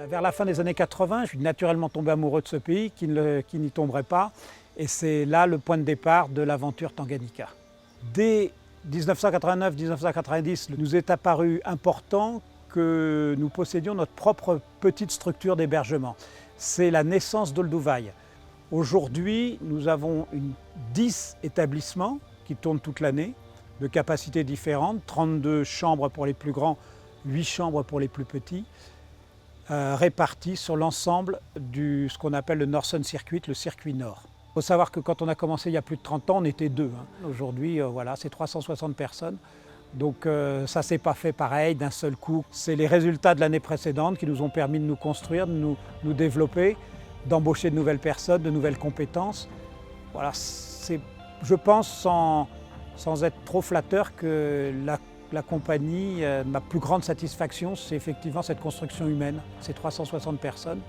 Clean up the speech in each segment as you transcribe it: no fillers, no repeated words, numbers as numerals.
Vers la fin des années 80, je suis naturellement tombé amoureux de ce pays qui n'y tomberait pas. Et c'est là le point de départ de l'aventure Tanganyika. Dès 1989-1990, il nous est apparu important que nous possédions notre propre petite structure d'hébergement. C'est la naissance d'Olduvai. Aujourd'hui, nous avons 10 établissements qui tournent toute l'année, de capacités différentes, 32 chambres pour les plus grands, 8 chambres pour les plus petits, répartis sur l'ensemble de ce qu'on appelle le Northern Circuit, le circuit nord. Il faut savoir que quand on a commencé il y a plus de 30 ans, on était 2. Aujourd'hui, voilà, c'est 360 personnes. Donc ça ne s'est pas fait pareil d'un seul coup. C'est les résultats de l'année précédente qui nous ont permis de nous construire, de nous développer, d'embaucher de nouvelles personnes, de nouvelles compétences. Voilà, c'est, je pense, sans être trop flatteur, que la compagnie, ma plus grande satisfaction, c'est effectivement cette construction humaine. Ces 360 personnes,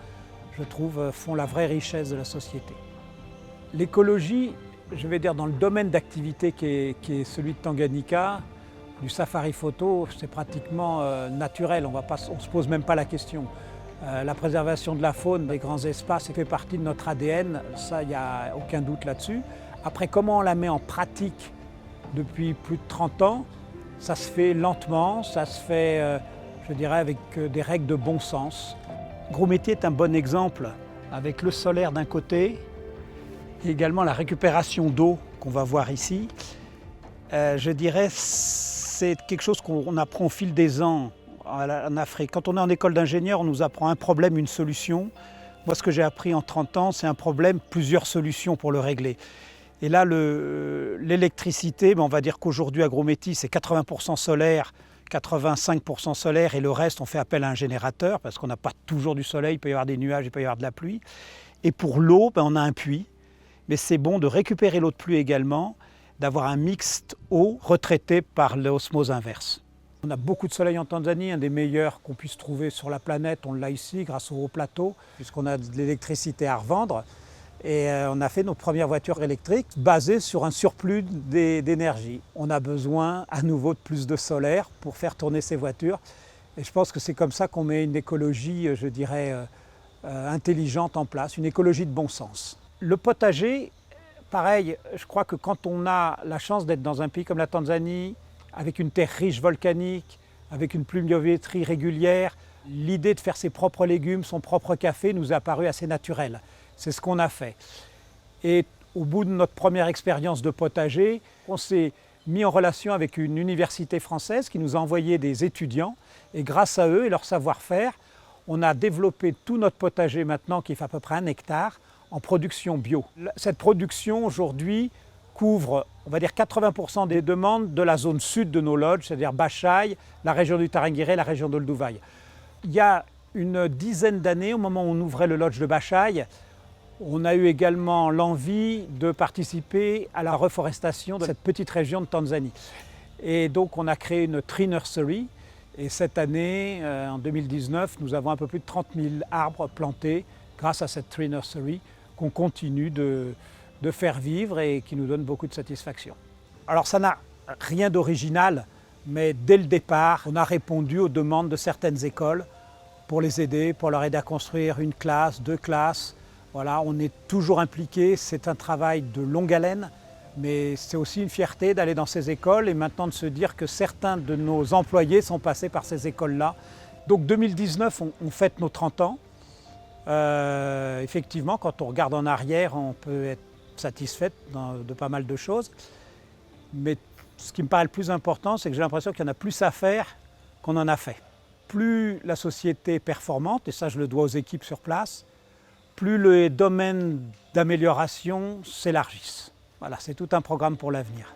je trouve, font la vraie richesse de la société. L'écologie, je vais dire, dans le domaine d'activité qui est celui de Tanganyika, du safari photo, c'est pratiquement naturel, on ne se pose même pas la question. La préservation de la faune, des grands espaces, ça fait partie de notre ADN, ça, il n'y a aucun doute là-dessus. Après, comment on la met en pratique depuis plus de 30 ans, ça se fait lentement, ça se fait, je dirais, avec des règles de bon sens. Gros Métier est un bon exemple, avec le solaire d'un côté, et également la récupération d'eau qu'on va voir ici. Je dirais c'est quelque chose qu'on apprend au fil des ans en Afrique. Quand on est en école d'ingénieur, on nous apprend un problème, une solution. Moi, ce que j'ai appris en 30 ans, c'est un problème, plusieurs solutions pour le régler. Et là, l'électricité, on va dire qu'aujourd'hui, à Gros Métier, c'est 80% solaire, 85% solaire, et le reste, on fait appel à un générateur, parce qu'on n'a pas toujours du soleil, il peut y avoir des nuages, il peut y avoir de la pluie. Et pour l'eau, on a un puits. Mais c'est bon de récupérer l'eau de pluie également, d'avoir un mixte eau retraité par l'osmose inverse. On a beaucoup de soleil en Tanzanie, un des meilleurs qu'on puisse trouver sur la planète. On l'a ici grâce au haut plateau, puisqu'on a de l'électricité à revendre. Et on a fait nos premières voitures électriques basées sur un surplus d'énergie. On a besoin à nouveau de plus de solaire pour faire tourner ces voitures. Et je pense que c'est comme ça qu'on met une écologie, je dirais, intelligente en place, une écologie de bon sens. Le potager, pareil, je crois que quand on a la chance d'être dans un pays comme la Tanzanie, avec une terre riche volcanique, avec une pluviométrie régulière, l'idée de faire ses propres légumes, son propre café nous est apparue assez naturelle. C'est ce qu'on a fait. Et au bout de notre première expérience de potager, on s'est mis en relation avec une université française qui nous a envoyé des étudiants. Et grâce à eux et leur savoir-faire, on a développé tout notre potager maintenant, qui fait à peu près 1 hectare, en production bio. Cette production aujourd'hui couvre, on va dire, 80% des demandes de la zone sud de nos lodges, c'est-à-dire Bachai, la région du Tarangire, la région d'Olduvai. Il y a une dizaine d'années, au moment où on ouvrait le lodge de Bachai, on a eu également l'envie de participer à la reforestation de cette petite région de Tanzanie. Et donc on a créé une tree nursery. Et cette année, en 2019, nous avons un peu plus de 30 000 arbres plantés grâce à cette tree nursery qu'on continue de faire vivre et qui nous donne beaucoup de satisfaction. Alors ça n'a rien d'original, mais dès le départ, on a répondu aux demandes de certaines écoles pour les aider, pour leur aider à construire une classe, 2 classes. Voilà, on est toujours impliqué, c'est un travail de longue haleine, mais c'est aussi une fierté d'aller dans ces écoles et maintenant de se dire que certains de nos employés sont passés par ces écoles-là. Donc 2019, on fête nos 30 ans. Effectivement, quand on regarde en arrière, on peut être satisfait de pas mal de choses. Mais ce qui me paraît le plus important, c'est que j'ai l'impression qu'il y en a plus à faire qu'on en a fait. Plus la société est performante, et ça je le dois aux équipes sur place, plus les domaines d'amélioration s'élargissent. Voilà, c'est tout un programme pour l'avenir.